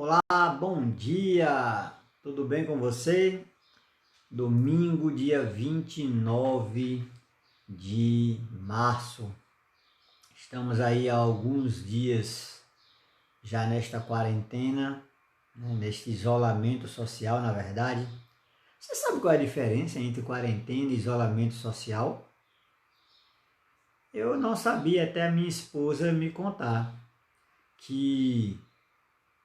Olá, bom dia! Tudo bem com você? Domingo, dia 29 de março. Estamos aí há alguns dias já nesta quarentena, neste isolamento social, na verdade. Você sabe qual é a diferença entre quarentena e isolamento social? Eu não sabia até a minha esposa me contar que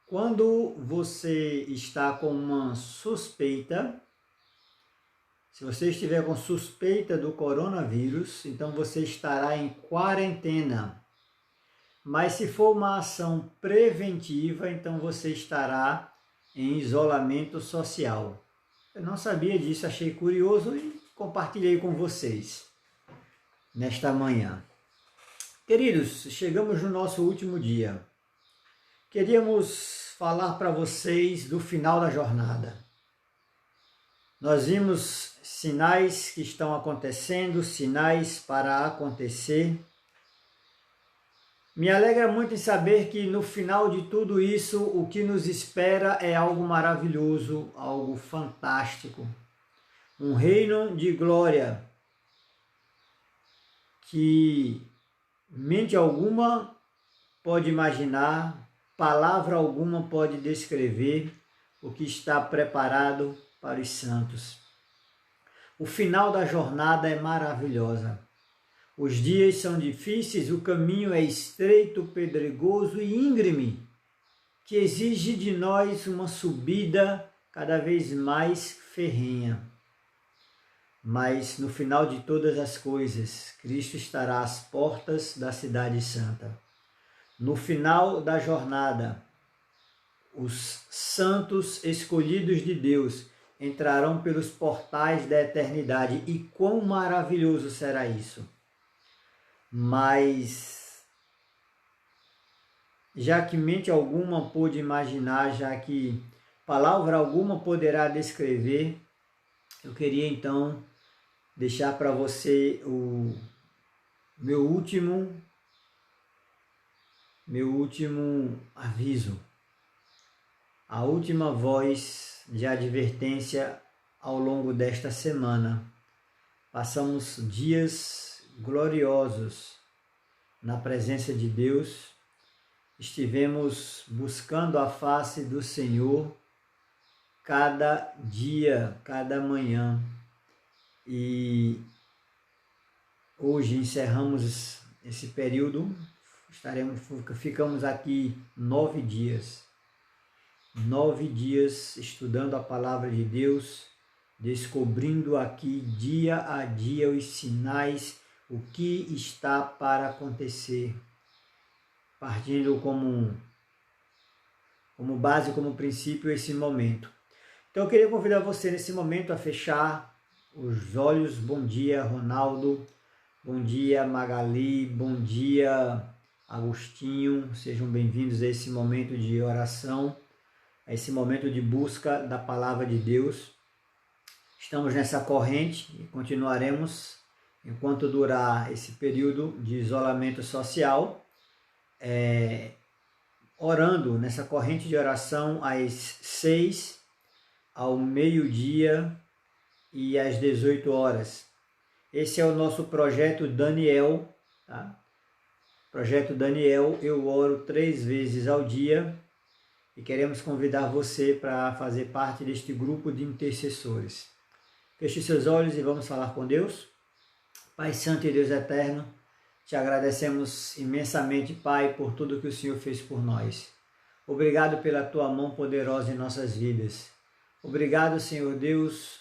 quando você está com uma suspeita, se você estiver com suspeita do coronavírus, então você estará em quarentena. Mas se for uma ação preventiva, então você estará em isolamento social. Eu não sabia disso, achei curioso e compartilhei com vocês nesta manhã. Queridos, chegamos no nosso último dia. Queríamos falar para vocês do final da jornada. Nós vimos sinais que estão acontecendo, sinais para acontecer. Me alegra muito em saber que no final de tudo isso, o que nos espera é algo maravilhoso, algo fantástico. Um reino de glória que mente alguma pode imaginar, palavra alguma pode descrever o que está preparado para os santos. O final da jornada é maravilhosa. Os dias são difíceis, o caminho é estreito, pedregoso e íngreme, que exige de nós uma subida cada vez mais ferrenha. Mas no final de todas as coisas, Cristo estará às portas da cidade santa. No final da jornada, os santos escolhidos de Deus entrarão pelos portais da eternidade. E quão maravilhoso será isso! Mas, já que mente alguma pôde imaginar, já que palavra alguma poderá descrever, eu queria então deixar para você o meu último aviso, a última voz de advertência ao longo desta semana. Passamos dias gloriosos na presença de Deus, estivemos buscando a face do Senhor cada dia, cada manhã, e hoje encerramos esse período, ficamos aqui 9 dias estudando a palavra de Deus, descobrindo aqui dia a dia os sinais, o que está para acontecer, partindo como base, como princípio esse momento. Então eu queria convidar você nesse momento a fechar os olhos. Bom dia, Ronaldo, bom dia, Magali, bom dia, Agostinho, sejam bem-vindos a esse momento de oração, a esse momento de busca da palavra de Deus. Estamos nessa corrente e continuaremos enquanto durar esse período de isolamento social, orando nessa corrente de oração às 6, ao meio-dia e às 18 horas. Esse é o nosso projeto Daniel, tá? Projeto Daniel, eu oro 3 vezes ao dia e queremos convidar você para fazer parte deste grupo de intercessores. Feche seus olhos e vamos falar com Deus. Pai Santo e Deus Eterno, te agradecemos imensamente, Pai, por tudo que o Senhor fez por nós. Obrigado pela tua mão poderosa em nossas vidas. Obrigado, Senhor Deus,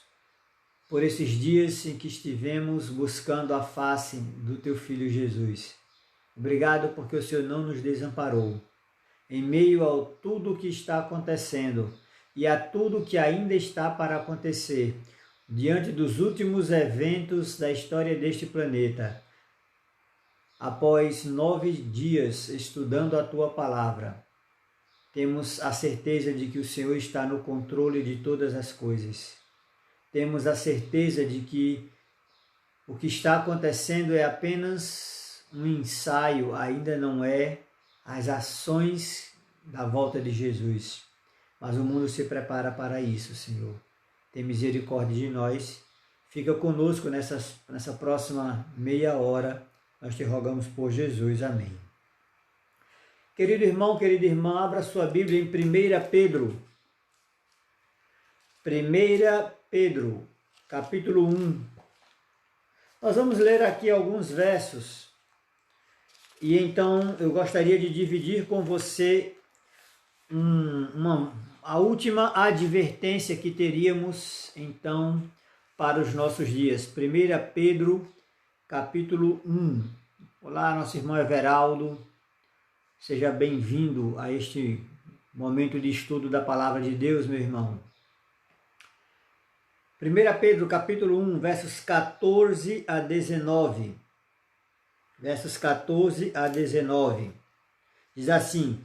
por esses dias em que estivemos buscando a face do teu Filho Jesus. Obrigado porque o Senhor não nos desamparou. Em meio a tudo o que está acontecendo e a tudo que ainda está para acontecer, diante dos últimos eventos da história deste planeta, após 9 dias estudando a tua palavra, temos a certeza de que o Senhor está no controle de todas as coisas. Temos a certeza de que o que está acontecendo é apenas um ensaio, ainda não é as ações da volta de Jesus. mas o mundo se prepara para isso, Senhor. Tem misericórdia de nós. Fica conosco nessa próxima meia hora. Nós te rogamos por Jesus. Amém. Querido irmão, querida irmã, abra sua Bíblia em 1 Pedro. 1 Pedro, capítulo 1. Nós vamos ler aqui alguns versos. E então eu gostaria de dividir com você a última advertência que teríamos, então, para os nossos dias. 1 Pedro, capítulo 1. Olá, nosso irmão Everaldo. Seja bem-vindo a este momento de estudo da Palavra de Deus, meu irmão. 1 Pedro, capítulo 1, versos 14 a 19. Versos 14 a 19. Diz assim: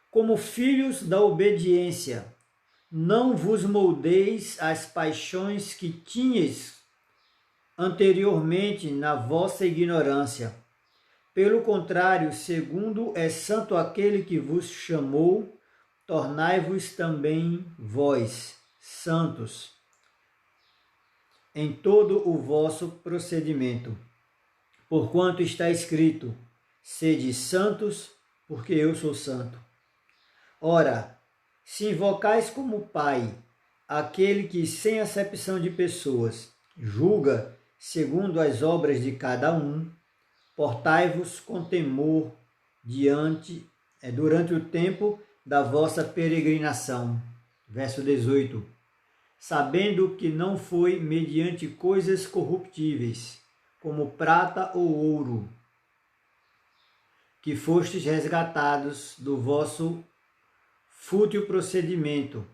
como filhos da obediência, não vos moldeis às paixões que tinhas anteriormente na vossa ignorância. Pelo contrário, segundo é santo aquele que vos chamou, tornai-vos também vós santos em todo o vosso procedimento. Porquanto está escrito: sede santos, porque eu sou santo. Ora, se invocais como Pai aquele que, sem acepção de pessoas, julga segundo as obras de cada um, portai-vos com temor durante o tempo da vossa peregrinação. Verso 18. Sabendo que não foi mediante coisas corruptíveis, como prata ou ouro, que fostes resgatados do vosso fútil procedimento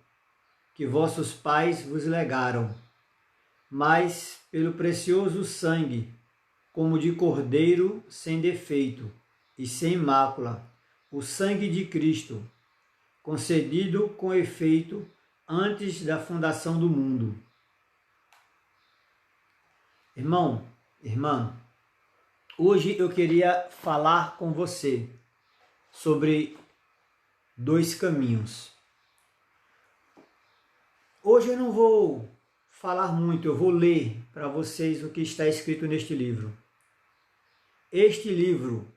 que vossos pais vos legaram, mas pelo precioso sangue, como de cordeiro sem defeito e sem mácula, o sangue de Cristo, concedido com efeito antes da fundação do mundo. Irmão, irmã, hoje eu queria falar com você sobre 2 caminhos. Hoje eu não vou falar muito, eu vou ler para vocês o que está escrito neste livro. Este livro,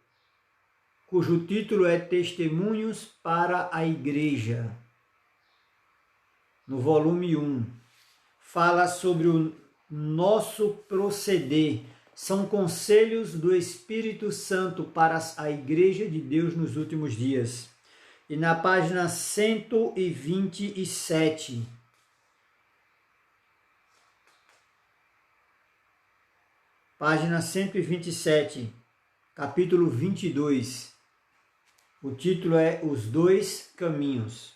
cujo título é Testemunhos para a Igreja, no volume 1, fala sobre o nosso proceder. São conselhos do Espírito Santo para a Igreja de Deus nos últimos dias. E na página 127, capítulo 22, o título é Os 2 Caminhos.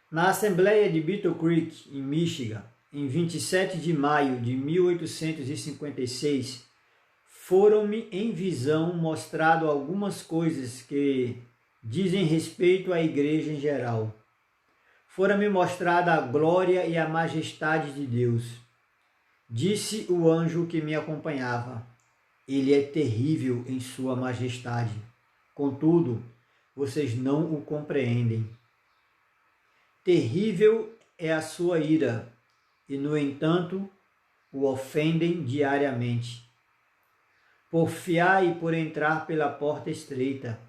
Na Assembleia de Battle Creek, em Michigan, em 27 de maio de 1856, foram-me em visão mostrado algumas coisas que dizem respeito à igreja em geral. Fora-me mostrada a glória e a majestade de Deus. Disse o anjo que me acompanhava: ele é terrível em sua majestade. Contudo, vocês não o compreendem. Terrível é a sua ira, e, no entanto, o ofendem diariamente. Porfiai por entrar pela porta estreita,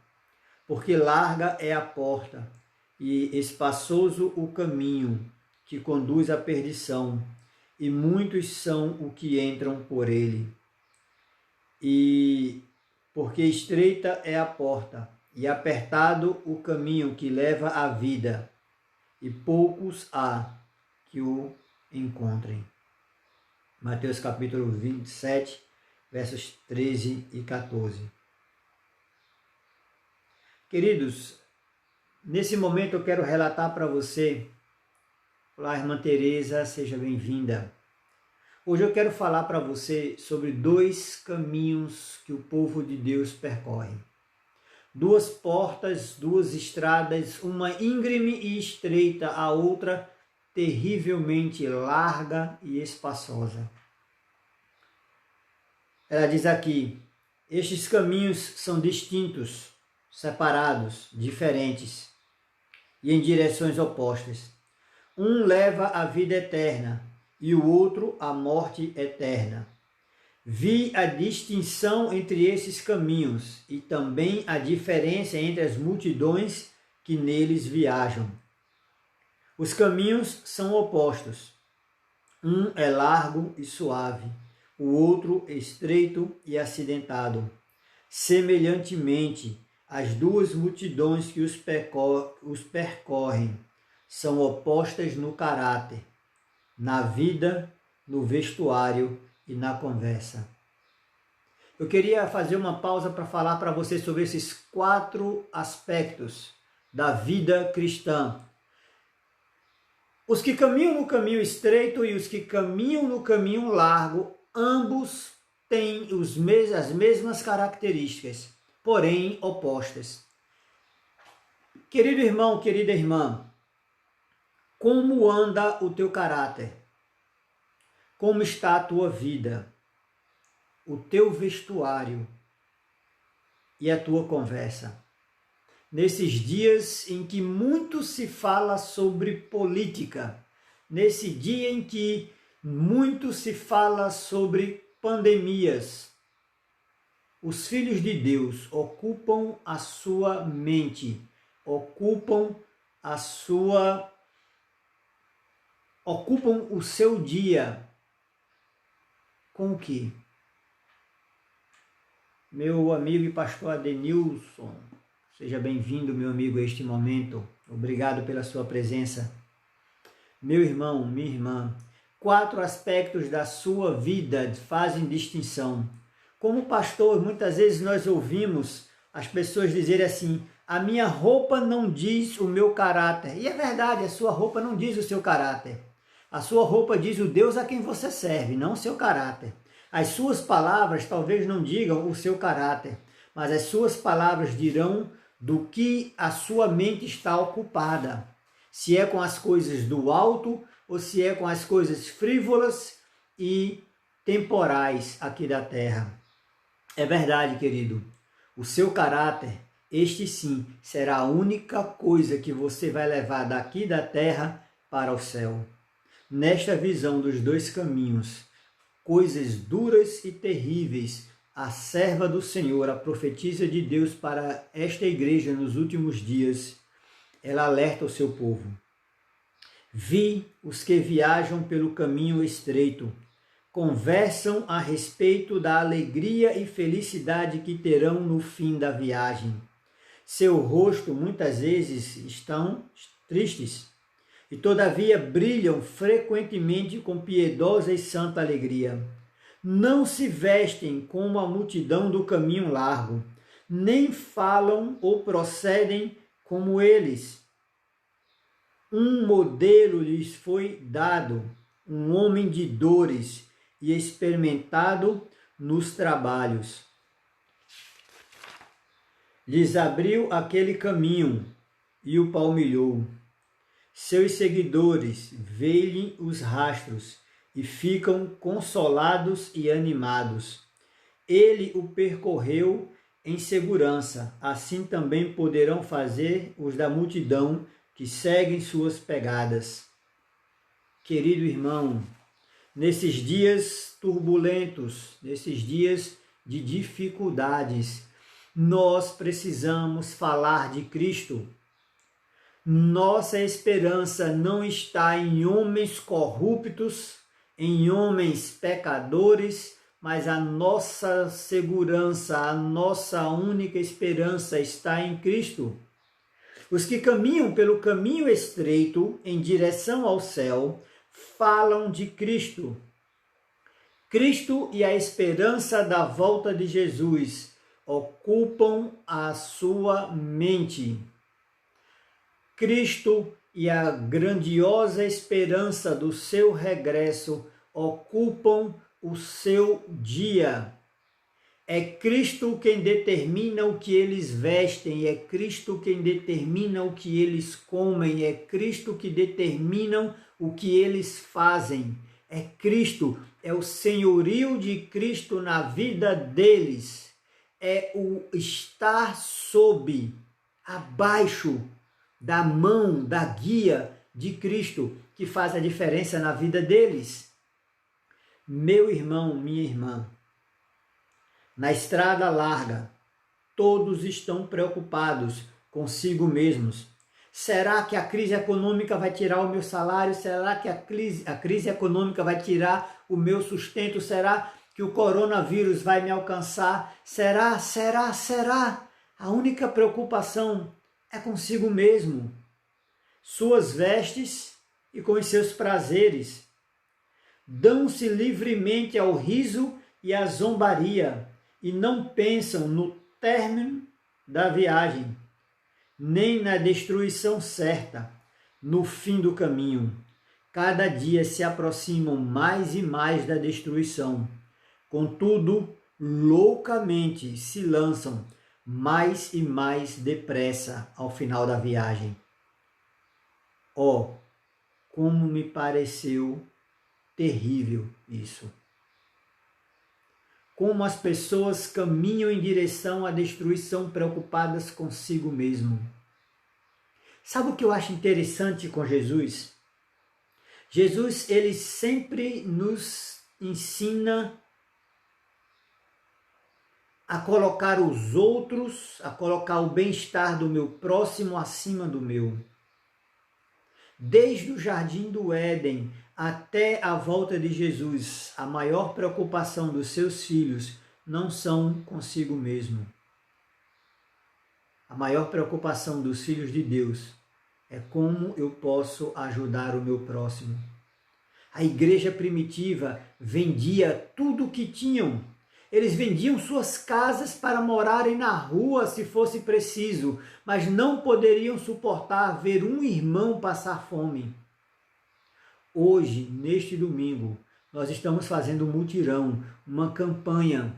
porque larga é a porta e espaçoso o caminho que conduz à perdição, e muitos são o que entram por ele. E porque estreita é a porta e apertado o caminho que leva à vida, e poucos há que o encontrem. Mateus capítulo 27, versos 13 e 14. Queridos, nesse momento eu quero relatar para você. Olá, irmã Tereza, seja bem-vinda. Hoje eu quero falar para você sobre 2 caminhos que o povo de Deus percorre. 2 portas, 2 estradas, uma íngreme e estreita, a outra terrivelmente larga e espaçosa. Ela diz aqui: estes caminhos são distintos, separados, diferentes. e em direções opostas. Um leva à vida eterna e o outro à morte eterna. Vi a distinção entre esses caminhos e também a diferença entre as multidões que neles viajam. Os caminhos são opostos. Um é largo e suave, o outro estreito e acidentado. Semelhantemente, as duas multidões que os percorrem são opostas no caráter, na vida, no vestuário e na conversa. Eu queria fazer uma pausa para falar para você sobre esses 4 aspectos da vida cristã. Os que caminham no caminho estreito e os que caminham no caminho largo, ambos têm as mesmas características, porém opostas. Querido irmão, querida irmã, como anda o teu caráter? Como está a tua vida? O teu vestuário e a tua conversa? Nesses dias em que muito se fala sobre política, nesse dia em que muito se fala sobre pandemias, os filhos de Deus ocupam a sua mente, ocupam o seu dia com o quê? Meu amigo e pastor Adenilson, seja bem-vindo, meu amigo, a este momento. Obrigado pela sua presença. Meu irmão, minha irmã, 4 aspectos da sua vida fazem distinção. Como pastor, muitas vezes nós ouvimos as pessoas dizerem assim: a minha roupa não diz o meu caráter. E é verdade, a sua roupa não diz o seu caráter. A sua roupa diz o Deus a quem você serve, não o seu caráter. As suas palavras talvez não digam o seu caráter, mas as suas palavras dirão do que a sua mente está ocupada. Se é com as coisas do alto ou se é com as coisas frívolas e temporais aqui da terra. É verdade, querido. O seu caráter, este sim, será a única coisa que você vai levar daqui da terra para o céu. Nesta visão dos 2 caminhos, coisas duras e terríveis, a serva do Senhor, a profetisa de Deus para esta igreja nos últimos dias, ela alerta o seu povo. Vi os que viajam pelo caminho estreito, conversam a respeito da alegria e felicidade que terão no fim da viagem. Seu rosto muitas vezes estão tristes e todavia brilham frequentemente com piedosa e santa alegria. Não se vestem como a multidão do caminho largo, nem falam ou procedem como eles. Um modelo lhes foi dado, um homem de dores e experimentado nos trabalhos. Lhes abriu aquele caminho e o palmilhou. Seus seguidores veem os rastros e ficam consolados e animados. Ele o percorreu em segurança, assim também poderão fazer os da multidão que seguem suas pegadas. Querido irmão, nesses dias turbulentos, nesses dias de dificuldades, nós precisamos falar de Cristo. Nossa esperança não está em homens corruptos, em homens pecadores, mas a nossa segurança, a nossa única esperança está em Cristo. Os que caminham pelo caminho estreito em direção ao céu falam de Cristo. Cristo e a esperança da volta de Jesus ocupam a sua mente. Cristo e a grandiosa esperança do seu regresso ocupam o seu dia. É Cristo quem determina o que eles vestem, é Cristo quem determina o que eles comem, é Cristo que determina o que eles fazem. É Cristo, é o senhorio de Cristo na vida deles. É o estar abaixo da mão, da guia de Cristo, que faz a diferença na vida deles. Meu irmão, minha irmã, na estrada larga, todos estão preocupados consigo mesmos. Será que a crise econômica vai tirar o meu salário? Será que a crise econômica vai tirar o meu sustento? Será que o coronavírus vai me alcançar? Será? A única preocupação é consigo mesmo. Suas vestes e com os seus prazeres. Dão-se livremente ao riso e à zombaria e não pensam no término da viagem, nem na destruição certa, no fim do caminho. Cada dia se aproximam mais e mais da destruição. Contudo, loucamente se lançam mais e mais depressa ao final da viagem. Oh, como me pareceu terrível isso. Como as pessoas caminham em direção à destruição preocupadas consigo mesmo. Sabe o que eu acho interessante com Jesus? Jesus, ele sempre nos ensina a colocar os outros, a colocar o bem-estar do meu próximo acima do meu. Desde o jardim do Éden até a volta de Jesus, a maior preocupação dos seus filhos não são consigo mesmo. A maior preocupação dos filhos de Deus é como eu posso ajudar o meu próximo. A igreja primitiva vendia tudo o que tinham. Eles vendiam suas casas para morarem na rua se fosse preciso, mas não poderiam suportar ver um irmão passar fome. Hoje, neste domingo, nós estamos fazendo um mutirão, uma campanha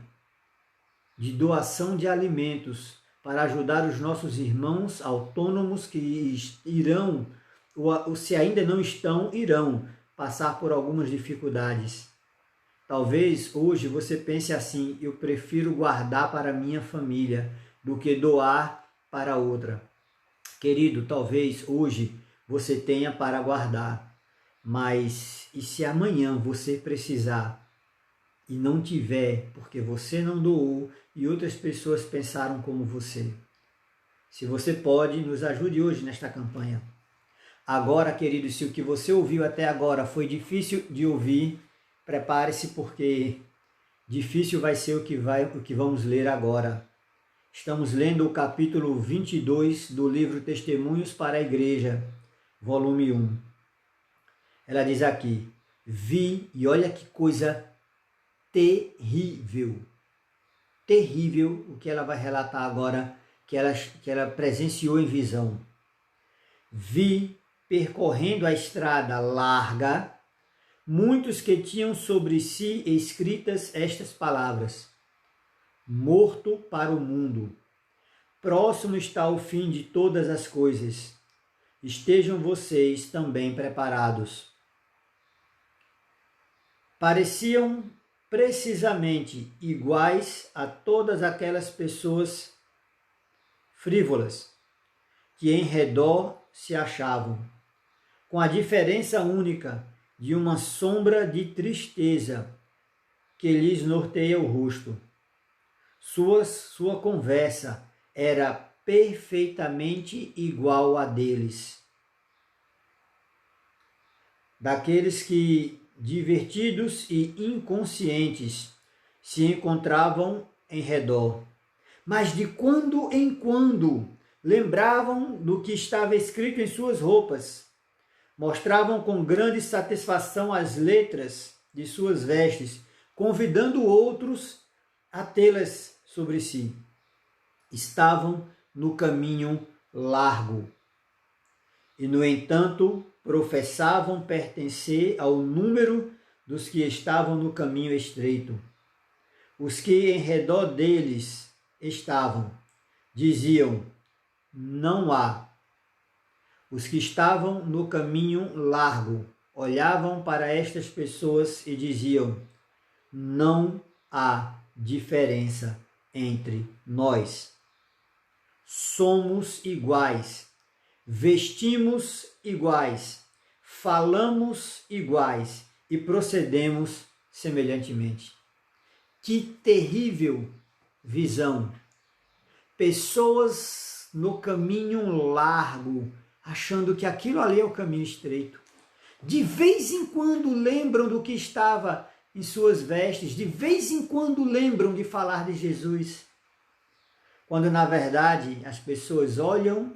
de doação de alimentos para ajudar os nossos irmãos autônomos que irão, ou se ainda não estão, irão passar por algumas dificuldades. Talvez hoje você pense assim: eu prefiro guardar para minha família do que doar para outra. Querido, talvez hoje você tenha para guardar, mas e se amanhã você precisar e não tiver, porque você não doou e outras pessoas pensaram como você? Se você pode, nos ajude hoje nesta campanha. Agora, querido, se o que você ouviu até agora foi difícil de ouvir, prepare-se, porque difícil vai ser o que vamos ler agora. Estamos lendo o capítulo 22 do livro Testemunhos para a Igreja, volume 1. Ela diz aqui: vi, e olha que coisa terrível. Terrível o que ela vai relatar agora, que ela presenciou em visão. Vi, percorrendo a estrada larga, muitos que tinham sobre si escritas estas palavras: morto para o mundo. Próximo está o fim de todas as coisas. Estejam vocês também preparados. Pareciam precisamente iguais a todas aquelas pessoas frívolas que em redor se achavam, com a diferença única de uma sombra de tristeza que lhes norteia o rosto. Sua conversa era perfeitamente igual à deles. Daqueles que, divertidos e inconscientes, se encontravam em redor, mas de quando em quando lembravam do que estava escrito em suas roupas, mostravam com grande satisfação as letras de suas vestes, convidando outros a tê-las sobre si. Estavam no caminho largo e, no entanto, professavam pertencer ao número dos que estavam no caminho estreito. Os que em redor deles estavam diziam: não há. Os que estavam no caminho largo olhavam para estas pessoas e diziam: não há diferença entre nós. Somos iguais. vestimos iguais, falamos iguais e procedemos semelhantemente. Que terrível visão! Pessoas no caminho largo, achando que aquilo ali é o caminho estreito. De vez em quando lembram do que estava em suas vestes, de vez em quando lembram de falar de Jesus. Quando na verdade as pessoas olham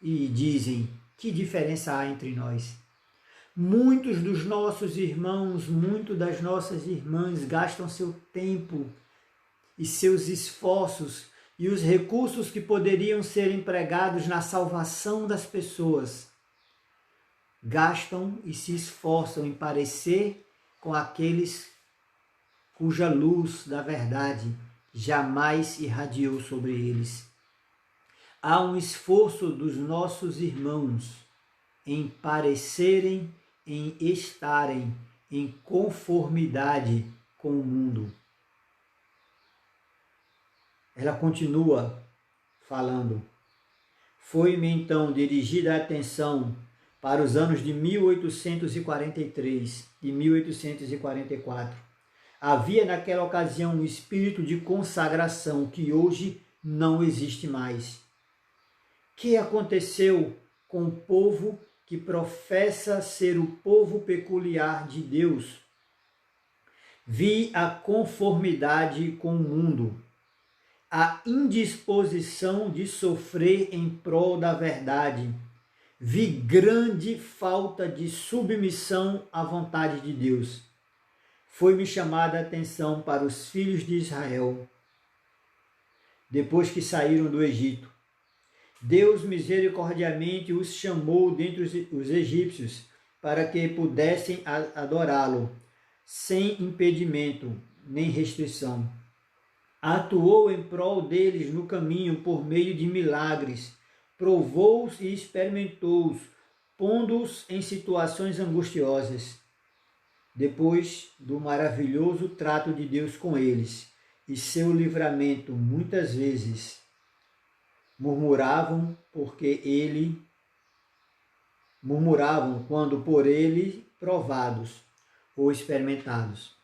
e dizem: que diferença há entre nós? Muitos dos nossos irmãos, muitas das nossas irmãs gastam seu tempo e seus esforços e os recursos que poderiam ser empregados na salvação das pessoas, gastam e se esforçam em parecer com aqueles cuja luz da verdade jamais irradiou sobre eles. Há um esforço dos nossos irmãos em parecerem, em estarem em conformidade com o mundo. Ela continua falando: foi-me então dirigida a atenção para os anos de 1843 e 1844. Havia naquela ocasião um espírito de consagração que hoje não existe mais. Que aconteceu com o povo que professa ser o povo peculiar de Deus? Vi a conformidade com o mundo, a indisposição de sofrer em prol da verdade. Vi grande falta de submissão à vontade de Deus. Foi-me chamada a atenção para os filhos de Israel, depois que saíram do Egito. Deus misericordiamente os chamou dentre os egípcios, para que pudessem adorá-lo, sem impedimento nem restrição. Atuou em prol deles no caminho por meio de milagres, provou-os e experimentou-os, pondo-os em situações angustiosas. Depois do maravilhoso trato de Deus com eles e seu livramento, muitas vezes murmuravam quando por ele provados ou experimentados.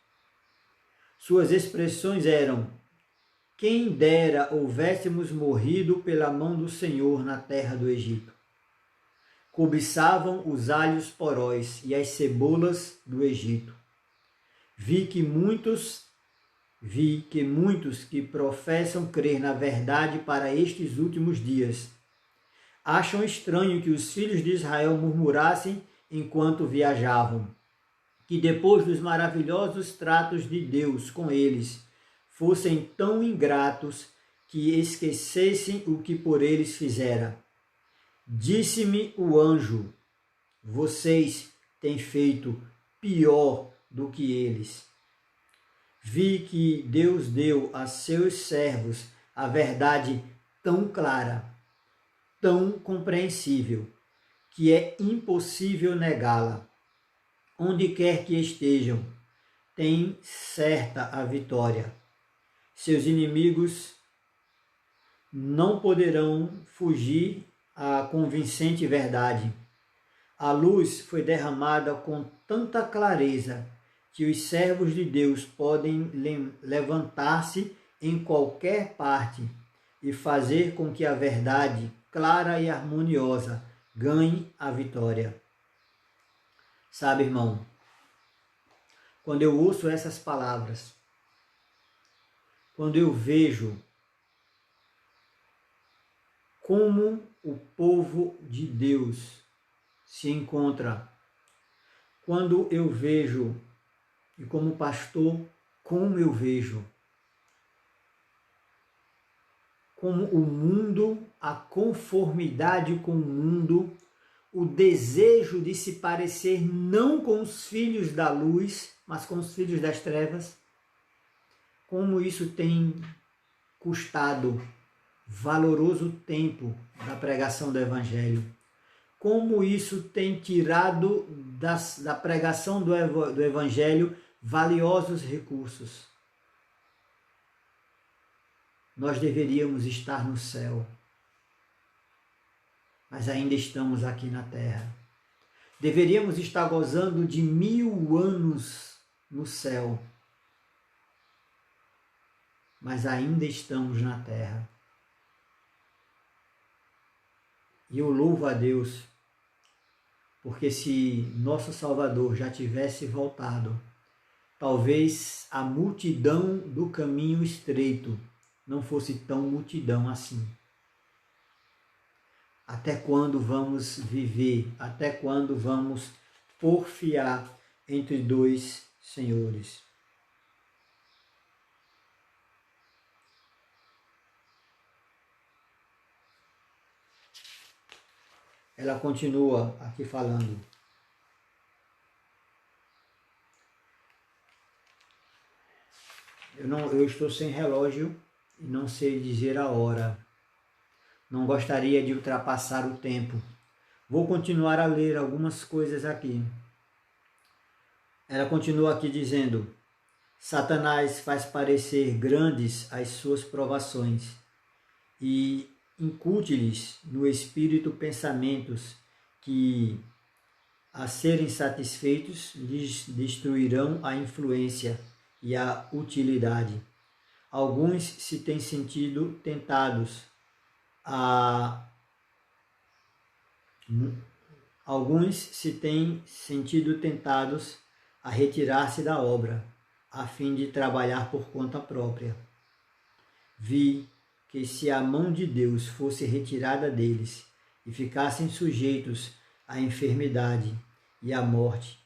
Suas expressões eram: quem dera houvéssemos morrido pela mão do Senhor na terra do Egito. Cobiçavam os alhos poróis e as cebolas do Egito. Vi que muitos que professam crer na verdade para estes últimos dias acham estranho que os filhos de Israel murmurassem enquanto viajavam, que depois dos maravilhosos tratos de Deus com eles, fossem tão ingratos que esquecessem o que por eles fizera. Disse-me o anjo: vocês têm feito pior do que eles. Vi que Deus deu a seus servos a verdade tão clara, tão compreensível, que é impossível negá-la. Onde quer que estejam, tem certa a vitória. Seus inimigos não poderão fugir à convincente verdade. A luz foi derramada com tanta clareza que os servos de Deus podem levantar-se em qualquer parte e fazer com que a verdade, clara e harmoniosa, ganhe a vitória. Sabe, irmão, quando eu ouço essas palavras, quando eu vejo como o povo de Deus se encontra, quando eu vejo, e como pastor, como eu vejo, como o mundo, a conformidade com o mundo, o desejo de se parecer não com os filhos da luz, mas com os filhos das trevas, como isso tem custado valoroso tempo da pregação do Evangelho, como isso tem tirado da pregação do Evangelho valiosos recursos. Nós deveríamos estar no céu. mas ainda estamos aqui na terra. Deveríamos estar gozando de 1000 anos no céu, mas ainda estamos na terra. E eu louvo a Deus, porque se nosso Salvador já tivesse voltado, talvez a multidão do caminho estreito não fosse tão multidão assim. Até quando vamos viver? Até quando vamos porfiar entre dois senhores? Ela continua aqui falando. Eu estou sem relógio e não sei dizer a hora. Não gostaria de ultrapassar o tempo. Vou continuar a ler algumas coisas aqui. Ela continua aqui dizendo: Satanás faz parecer grandes as suas provações e incute-lhes no espírito pensamentos que, a serem satisfeitos, lhes destruirão a influência e a utilidade. Alguns se têm sentido tentados a retirar-se da obra, a fim de trabalhar por conta própria. Vi que se a mão de Deus fosse retirada deles e ficassem sujeitos à enfermidade e à morte,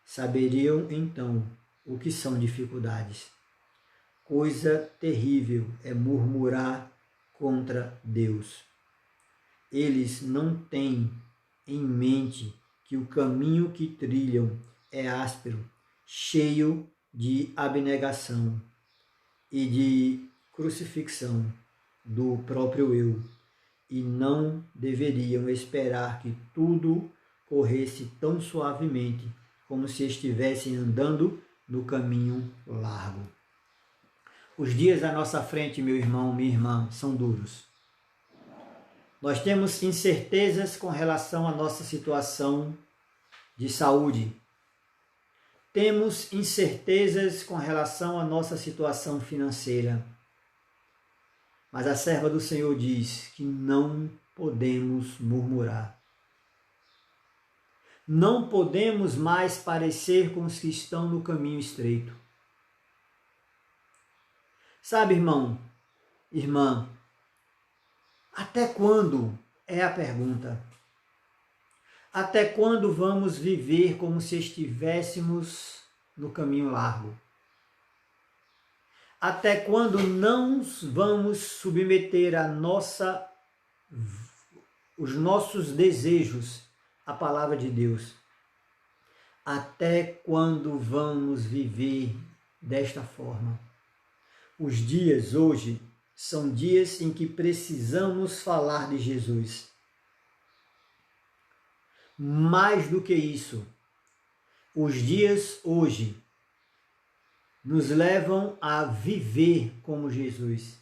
saberiam então o que são dificuldades. Coisa terrível é murmurar contra Deus. Eles não têm em mente que o caminho que trilham é áspero, cheio de abnegação e de crucifixão do próprio eu, e não deveriam esperar que tudo corresse tão suavemente como se estivessem andando no caminho largo. Os dias à nossa frente, meu irmão, minha irmã, são duros. Nós temos incertezas com relação à nossa situação de saúde. Temos incertezas com relação à nossa situação financeira. Mas a serva do Senhor diz que não podemos murmurar. Não podemos mais parecer com os que estão no caminho estreito. Sabe, irmão, irmã, até quando é a pergunta? Até quando vamos viver como se estivéssemos no caminho largo? Até quando não vamos submeter os nossos desejos à palavra de Deus? Até quando vamos viver desta forma? Os dias hoje são dias em que precisamos falar de Jesus. Mais do que isso, os dias hoje nos levam a viver como Jesus.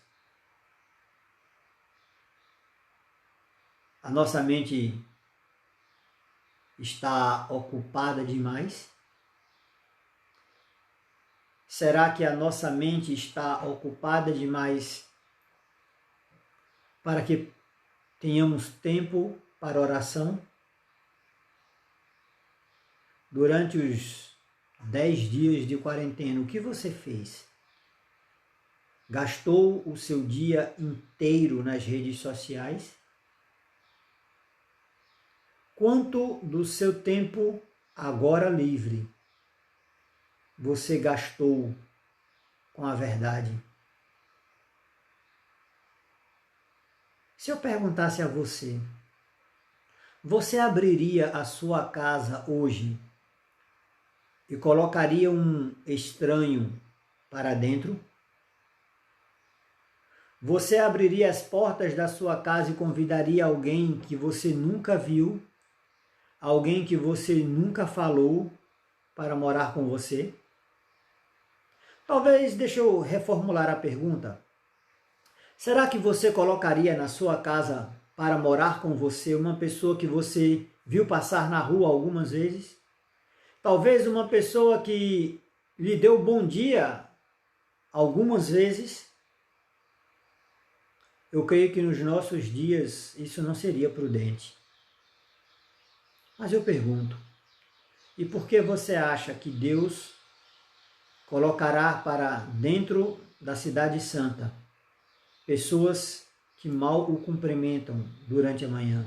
A nossa mente está ocupada demais? Será que a nossa mente está ocupada demais para que tenhamos tempo para oração? Durante os 10 dias de quarentena, o que você fez? Gastou o seu dia inteiro nas redes sociais? Quanto do seu tempo agora livre você gastou com a verdade? Se eu perguntasse a você, você abriria a sua casa hoje e colocaria um estranho para dentro? Você abriria as portas da sua casa e convidaria alguém que você nunca viu, alguém que você nunca falou, para morar com você? Talvez, deixa eu reformular a pergunta. Será que você colocaria na sua casa para morar com você, uma pessoa que você viu passar na rua algumas vezes, talvez uma pessoa que lhe deu bom dia algumas vezes. Eu creio que nos nossos dias isso não seria prudente. Mas eu pergunto, e por que você acha que Deus colocará para dentro da Cidade Santa pessoas que mal o cumprimentam durante a manhã?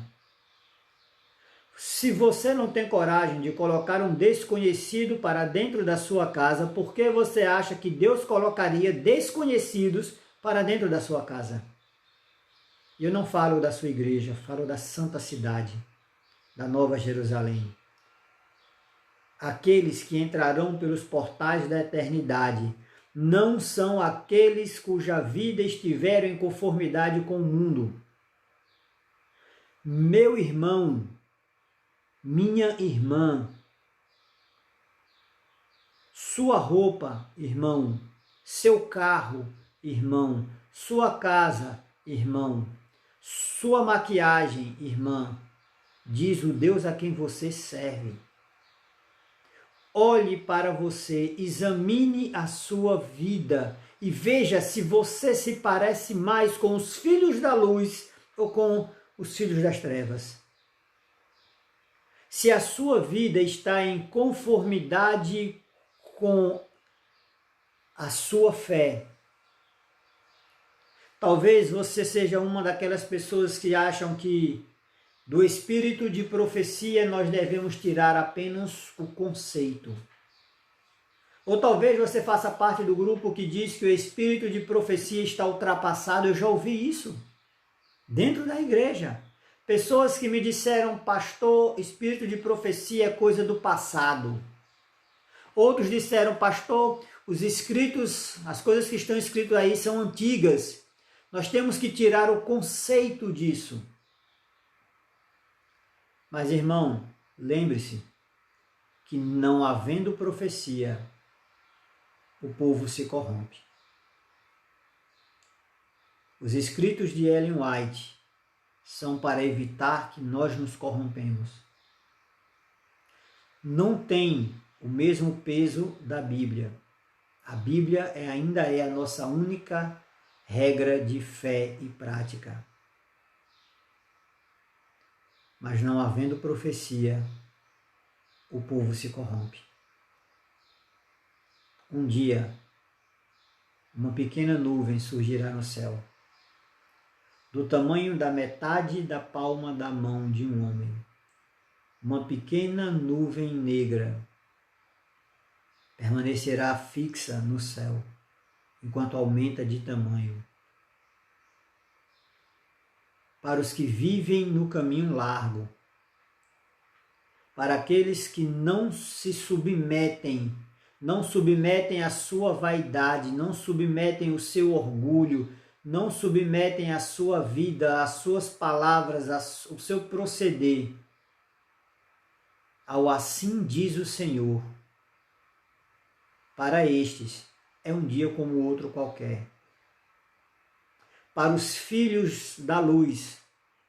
Se você não tem coragem de colocar um desconhecido para dentro da sua casa, por que você acha que Deus colocaria desconhecidos para dentro da sua casa? Eu não falo da sua igreja, falo da Santa Cidade, da Nova Jerusalém. Aqueles que entrarão pelos portais da eternidade não são aqueles cuja vida estiver em conformidade com o mundo. Meu irmão, minha irmã, sua roupa, irmão, seu carro, irmão, sua casa, irmão, sua maquiagem, irmã, diz o Deus a quem você serve. Olhe para você, examine a sua vida e veja se você se parece mais com os filhos da luz ou com os filhos das trevas. Se a sua vida está em conformidade com a sua fé. Talvez você seja uma daquelas pessoas que acham que do espírito de profecia nós devemos tirar apenas o conceito. Ou talvez você faça parte do grupo que diz que o espírito de profecia está ultrapassado. Eu já ouvi isso dentro da igreja. Pessoas que me disseram, pastor, espírito de profecia é coisa do passado. Outros disseram, pastor, os escritos, as coisas que estão escritas aí são antigas. Nós temos que tirar o conceito disso. Mas, irmão, lembre-se que não havendo profecia, o povo se corrompe. Os escritos de Ellen White são para evitar que nós nos corrompemos. Não tem o mesmo peso da Bíblia. A Bíblia ainda é a nossa única regra de fé e prática. Mas não havendo profecia, o povo se corrompe. Um dia, uma pequena nuvem surgirá no céu, do tamanho da metade da palma da mão de um homem. Uma pequena nuvem negra permanecerá fixa no céu, enquanto aumenta de tamanho. Para os que vivem no caminho largo, para aqueles que não se submetem, não submetem a sua vaidade, não submetem o seu orgulho, não submetem a sua vida, as suas palavras, o seu proceder ao assim diz o Senhor. Para estes é um dia como outro qualquer. Para os filhos da luz,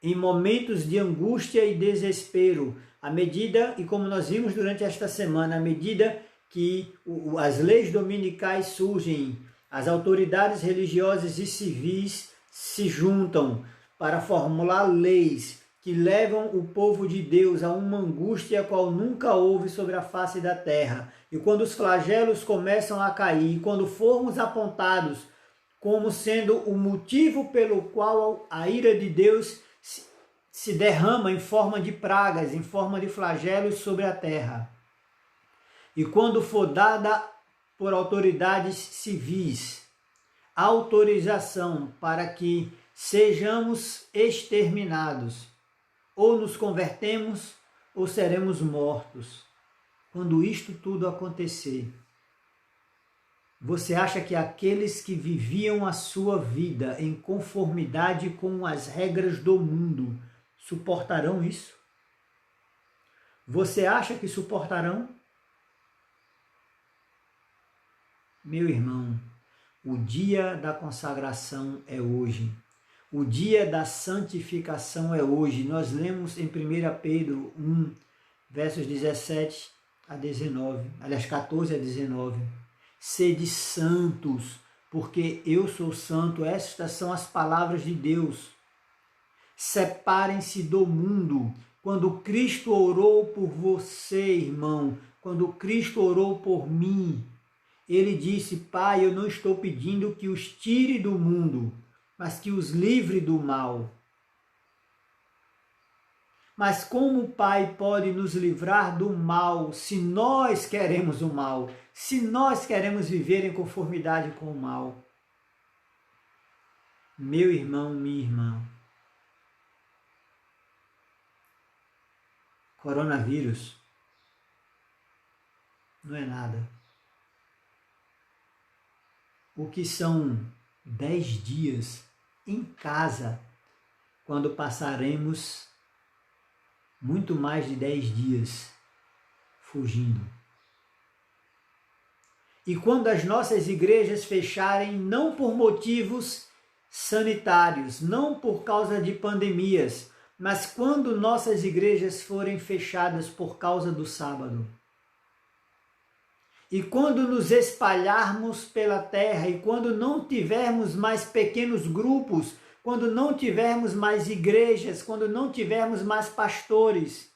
em momentos de angústia e desespero, à medida, e como nós vimos durante esta semana, à medida que as leis dominicais surgem, as autoridades religiosas e civis se juntam para formular leis que levam o povo de Deus a uma angústia qual nunca houve sobre a face da terra. E quando os flagelos começam a cair, quando formos apontados como sendo o motivo pelo qual a ira de Deus se derrama em forma de pragas, em forma de flagelos sobre a terra. E quando for dada por autoridades civis autorização para que sejamos exterminados, ou nos convertemos ou seremos mortos. Quando isto tudo acontecer, você acha que aqueles que viviam a sua vida em conformidade com as regras do mundo suportarão isso? Você acha que suportarão? Meu irmão, o dia da consagração é hoje. O dia da santificação é hoje. Nós lemos em 1 Pedro 1, versos 17 a 19, aliás, 14 a 19. Sede santos, porque eu sou santo. Estas são as palavras de Deus. Separem-se do mundo. Quando Cristo orou por você, irmão, quando Cristo orou por mim, ele disse: Pai, eu não estou pedindo que os tire do mundo, mas que os livre do mal. Mas como o Pai pode nos livrar do mal se nós queremos o mal, se nós queremos viver em conformidade com o mal? Meu irmão, minha irmã, coronavírus não é nada. O que são 10 dias em casa, quando passaremos muito mais de 10 dias fugindo? E quando as nossas igrejas fecharem, não por motivos sanitários, não por causa de pandemias, mas quando nossas igrejas forem fechadas por causa do sábado, e quando nos espalharmos pela terra, e quando não tivermos mais pequenos grupos, quando não tivermos mais igrejas, quando não tivermos mais pastores,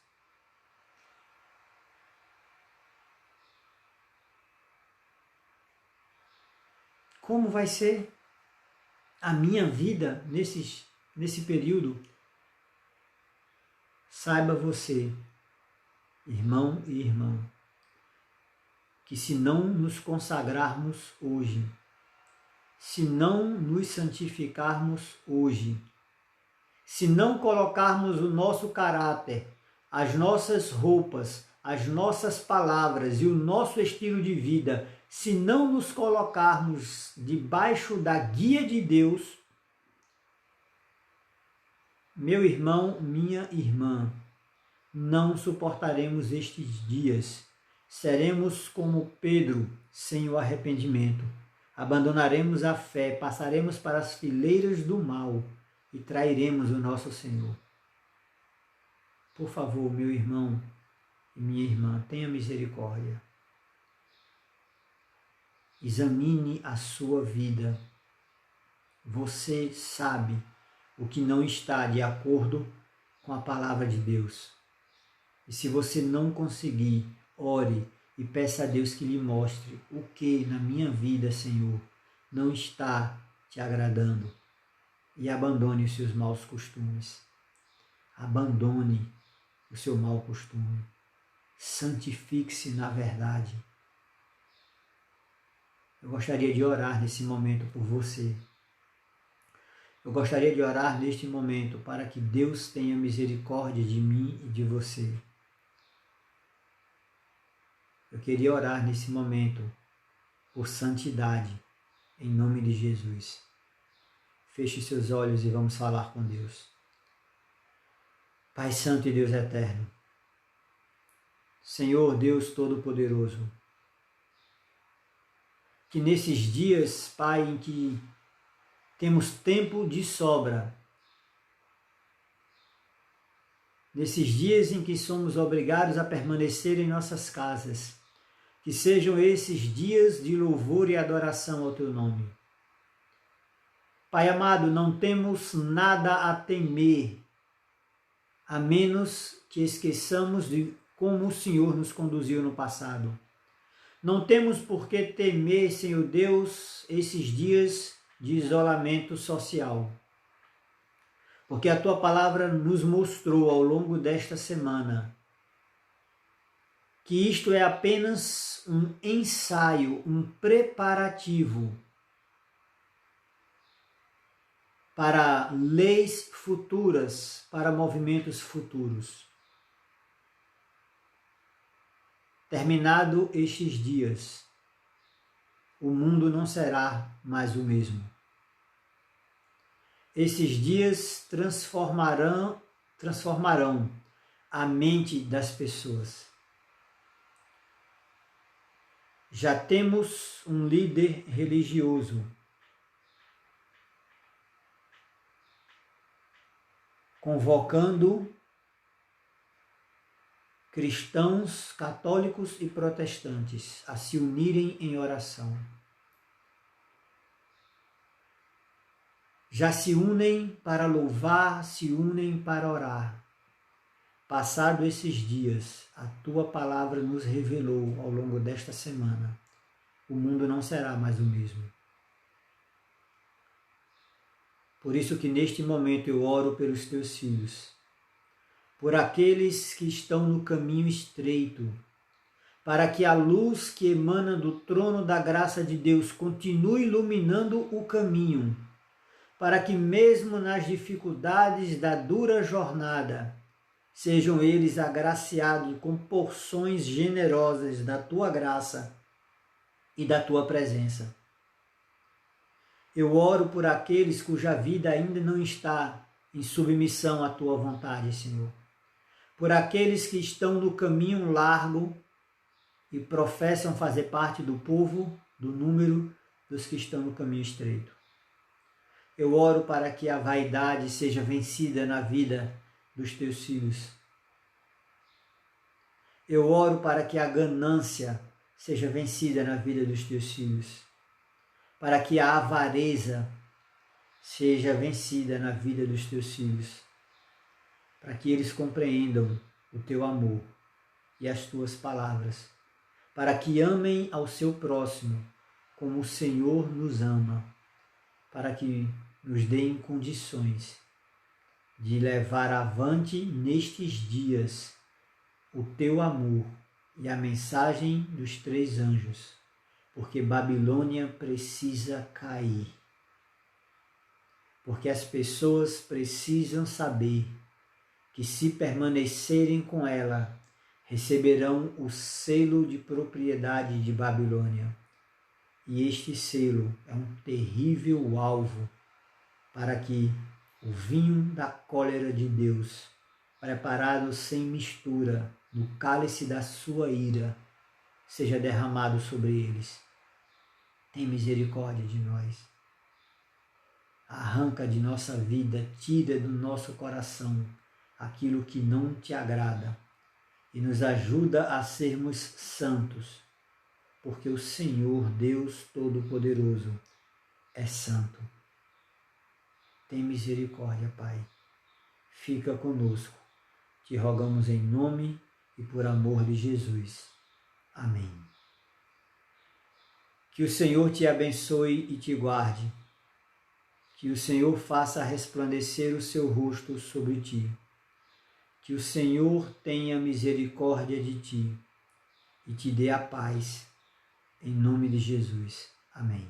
como vai ser a minha vida nesse período? Saiba você, irmão e irmã, que se não nos consagrarmos hoje, se não nos santificarmos hoje, se não colocarmos o nosso caráter, as nossas roupas, as nossas palavras e o nosso estilo de vida, se não nos colocarmos debaixo da guia de Deus, meu irmão, minha irmã, não suportaremos estes dias. Seremos como Pedro, sem o arrependimento. Abandonaremos a fé, passaremos para as fileiras do mal e trairemos o nosso Senhor. Por favor, meu irmão e minha irmã, tenha misericórdia. Examine a sua vida. Você sabe o que não está de acordo com a palavra de Deus. E se você não conseguir, ore e peça a Deus que lhe mostre o que na minha vida, Senhor, não está te agradando. E abandone os seus maus costumes. Abandone o seu mau costume. Santifique-se na verdade. Eu gostaria de orar nesse momento por você. Eu gostaria de orar neste momento para que Deus tenha misericórdia de mim e de você. Eu queria orar nesse momento por santidade, em nome de Jesus. Feche seus olhos e vamos falar com Deus. Pai Santo e Deus Eterno, Senhor Deus Todo-Poderoso, que nesses dias, Pai, em que temos tempo de sobra, nesses dias em que somos obrigados a permanecer em nossas casas, que sejam esses dias de louvor e adoração ao Teu nome. Pai amado, não temos nada a temer, a menos que esqueçamos de como o Senhor nos conduziu no passado. Não temos por que temer, Senhor Deus, esses dias de isolamento social, porque a Tua palavra nos mostrou ao longo desta semana que isto é apenas um ensaio, um preparativo para leis futuras, para movimentos futuros. Terminado estes dias, o mundo não será mais o mesmo. Esses dias transformarão a mente das pessoas. Já temos um líder religioso convocando cristãos, católicos e protestantes a se unirem em oração. Já se unem para louvar, se unem para orar. Passado esses dias, a tua palavra nos revelou ao longo desta semana, o mundo não será mais o mesmo. Por isso que neste momento eu oro pelos teus filhos, por aqueles que estão no caminho estreito, para que a luz que emana do trono da graça de Deus continue iluminando o caminho, para que mesmo nas dificuldades da dura jornada, sejam eles agraciados com porções generosas da tua graça e da tua presença. Eu oro por aqueles cuja vida ainda não está em submissão à tua vontade, Senhor. Por aqueles que estão no caminho largo e professam fazer parte do povo, do número dos que estão no caminho estreito. Eu oro para que a vaidade seja vencida na vida dos teus filhos. Eu oro para que a ganância seja vencida na vida dos teus filhos. Para que a avareza seja vencida na vida dos teus filhos. Para que eles compreendam o teu amor e as tuas palavras. Para que amem ao seu próximo como o Senhor nos ama. Para que nos deem condições de levar avante nestes dias o teu amor e a mensagem dos 3 anjos, porque Babilônia precisa cair. Porque as pessoas precisam saber que se permanecerem com ela, receberão o selo de propriedade de Babilônia. E este selo é um terrível alvo para que o vinho da cólera de Deus, preparado sem mistura no cálice da sua ira, seja derramado sobre eles. Tem misericórdia de nós. Arranca de nossa vida, tira do nosso coração aquilo que não te agrada e nos ajuda a sermos santos, porque o Senhor, Deus Todo-Poderoso, é santo. Tem misericórdia, Pai. Fica conosco. Te rogamos em nome e por amor de Jesus. Amém. Que o Senhor te abençoe e te guarde. Que o Senhor faça resplandecer o seu rosto sobre ti. Que o Senhor tenha misericórdia de ti e te dê a paz. Em nome de Jesus. Amém.